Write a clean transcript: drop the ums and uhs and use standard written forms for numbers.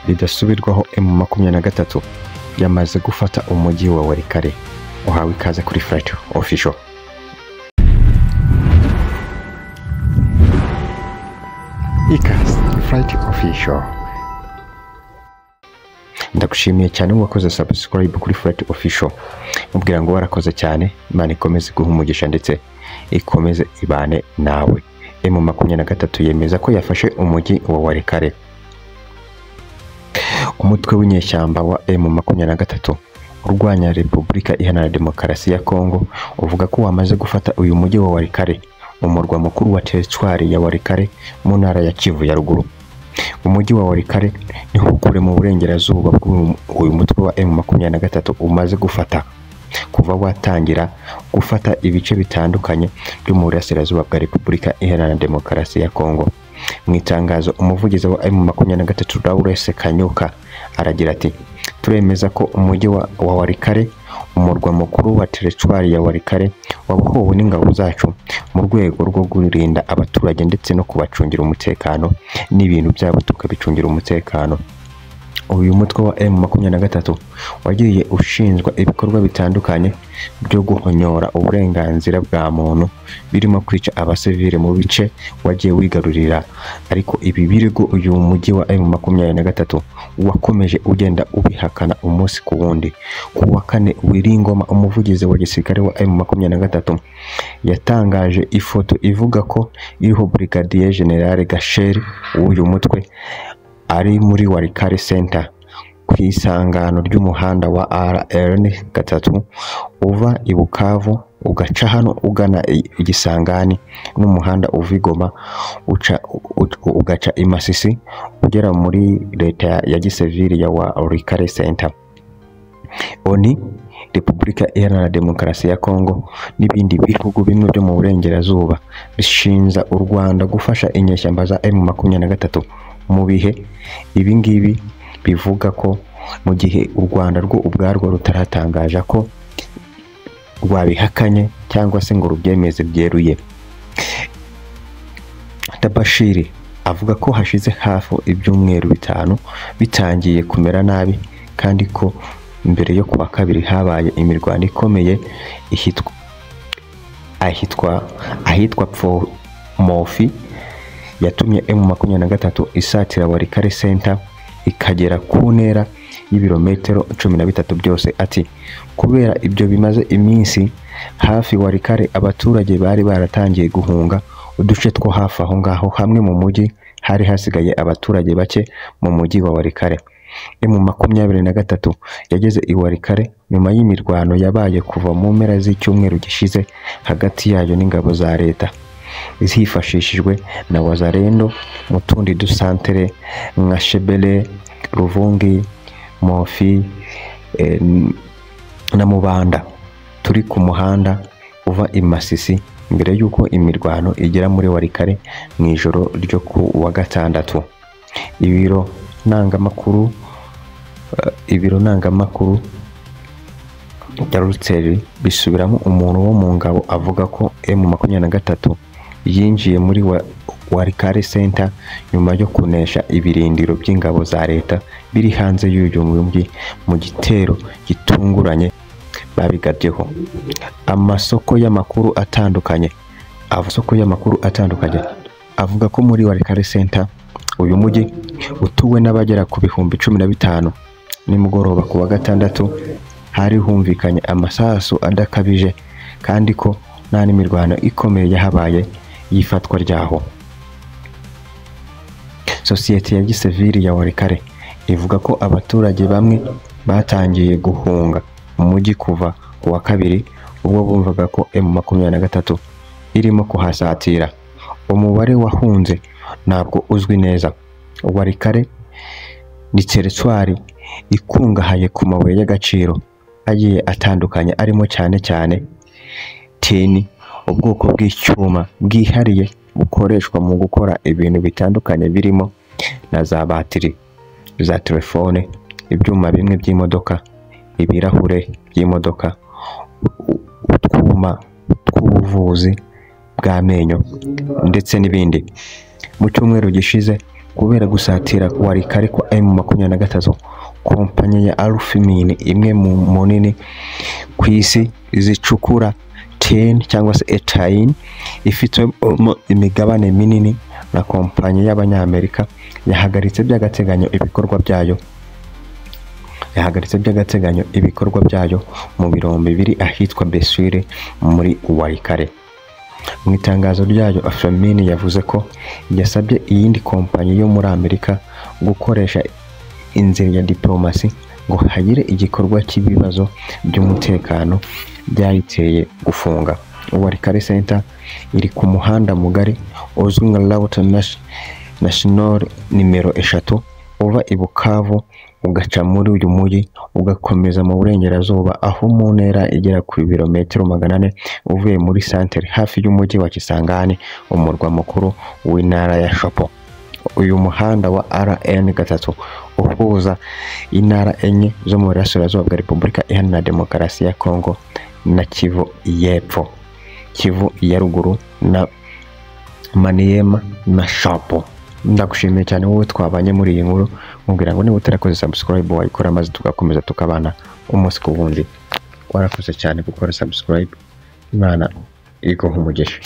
bidasubirwaho M23 yamaze gufata umujyi wa Walikale. Uhawe ikaze kuri Flight Official. Ikaze Flight Official. Ndagushimiye cyane wakoze subscribe kuri Flight Official. Mubwira ngo warakoze cyane, Imana ikomeze guha umugisha ndetse ikomeze ibane nawe. M23 yemeza ko yafashe umujyi wa Walikale. Umutwe w'inyeshyamba wa M23 urwanya Repubulika Iharanira Demokarasi ya Kongo uvuga ko wamaze gufata uyu mujyi wa Walikale, umurwa mukuru wa teritwari ya Walikale mu ntara ya Kivu ya ruguru. Umujyi wa Walikale ni kure mu burengerazuba bw'uyu mutwe wa M23 umaze gufata kuva watangira gufata ibice bitandukanye byo mu burasirazuba bwa Repubulika Iharanira Demokarasi ya Kongo. Mu itangazo umuvugizi wa M23 Laurence Kanyuka aragira ati: turemeza ko umujyi wa Walikale, umurwa mukuru wa teritwari ya Walikale, wabohowe n'ingabo zacu mu rwego rwo kurinda abaturage ndetse no kubacungira umutekano n'ibintu byabo tukabicungira umutekano. Uyu mutwe wa M23 wagiye ushinzwa ibikorwa bitandukanye byo guhonyora uburenganzira bwa muntu, birimo kwica abasivile mu bice wagiye wigarurira. Ariko ibi birego uyu mujyi wa M23 wakomeje ugenda ubihakana umunsi ku wundi. Ku wa kane Wiringoma, umuvugizi wa gisirikare wa M23, yatangaje ifoto ivuga ko iriho Brigadier General Gasheri w'uyu mutwe ari muri Walikale Center ku isangano ry'umuhanda wa RN3 uva i Bukavu ugaca hano ugana igisangani n'umuhanda uva i Goma ugaca i Masisi ugera muri leta ya gisivili ya Walikale Center. Oni Repubulika Iharanira Demokarasi ya Kongo n'ibindi bihugu bimwe byo mu burengerazuba bishinja u Rwanda gufasha inyeshyamba za M23 mu bihe ibingibi bivuga ko mu gihe u Rwanda rwo ubwarwo rutaratangaje ko rwabihakanye cyangwa se ngo rubyemeze byeruye. Tabashiri avuga ko hashize hafi ibyumweru 5 bitangiye kumera nabi, kandi ko mbere yo kuwa kabiri habaye imirwano ikomeye ahitwa Mofi yatumye M23 isatira Walikale Center ikagera ku ntera y'ibirometero 13 byose. Ati kubera ibyo bimaze iminsi hafi Walikale, abaturage bari baratangiye guhunga uduce two hafi aho ngaho. Hamwe mu mujyi hari hasigaye abaturage bake mu mujyi wa Walikale. M23 yageze i Walikale nyuma y'imirwano yabaye kuva mu mpera z'icyumweru gishize hagati yayo n'ingabo za leta zifashishijwe na Wazalendo mu tundi dusantere nka Shebele, Ruvungi, Mofi na Mubanda turi ku muhanda uva i Masisi mbere y'uko imirwano igera muri Walikale mu ijoro ryo ku wa gatandatu. Ibiro nangamakuru ya Reuters bisubiramo umuntu wo mu ngabo avuga ko M23 yinjiye muri Walikale Center nyuma yo kunesha ibirindiro by'ingabo za leta biri hanze y'uyu mujyi mu gitero gitunguranye babigabyeho. Amasoko y'amakuru atandukanye avuga ko muri Walikale Center uyu mujyi utuwe n'abagera ku bihumbi 15. Nimugoroba ku wa gatandatu hari humvikanye amasasu adakabije, kandi ko nta n'imirwano ikomeye yahabaye yifatwa ryaho. Sosiyete ya gisivili ya Walikale ivuga ko abaturage bamwe batangiye guhunga umujyi kuva ku wa kabiri ubwo bumvaga ko M23 irimo kuhasatira. Umubare wahunze ntabwo uzwi neza. Walikale ni teritwari ikungahaye ku mabuye y'agaciro agiye atandukanye, arimo cyane tini, ubwoko bw'icyuma bwihariye bukoreshwa mu gukora ibintu bitandukanye birimo na za batiri za telefone, ibyuma bimwe by'imodoka, ibirahure by'imodoka, utwuma tw'ubuvuzi bw'amenyo ndetse n'ibindi. Mu cyumweru gishize kubera gusatira Walikale kwa M23. Kompanyi ya Alphamin, imwe mu nini ku isi zicukura tin cyangwa se ethane, ifite imigabane minini na kompanyi y'Abanyamerika, yahagaritse by'agateganyo ibikorwa byayo mu birombe biri ahitwa Beswire muri Walikale. Mu itangazo ryayo, Alphamin yavuze ko yasabye iyindi kompanyi yo muri Amerika gukoresha inzira ya diplomasi ngo hagire igikorwa cy'ibibazo by'umutekano byayiteye gufunga. Walikale Center iri ku muhanda mugari uzwi nka Route National nimero 3 uva i Bukavu ugaca muri uyu mujyi ugakomeza mu burengerazuba, aho mu ntera igera ku birometero 400 uvuye muri centre hafi y'umujyi wa Kisangani, umurwa mukuru w'intara ya Shopo. Uyu muhanda wa RN3 uhuza intara enye zo mu burasirazuba bwa Repubulika Iharanira Demokarasi ya Kongo na Kivu y'Epfo, Kivu ya ruguru na Maniema na Shopo. Ndagushimiye cyane wowe twabanye muri iyi nkuru, mubwira ngo niba utarakoze subscribe wayikora maze tugakomeza tukabana umunsi ku wundi. Warakoze cyane gukora subscribe. Imana iguhe umugisha.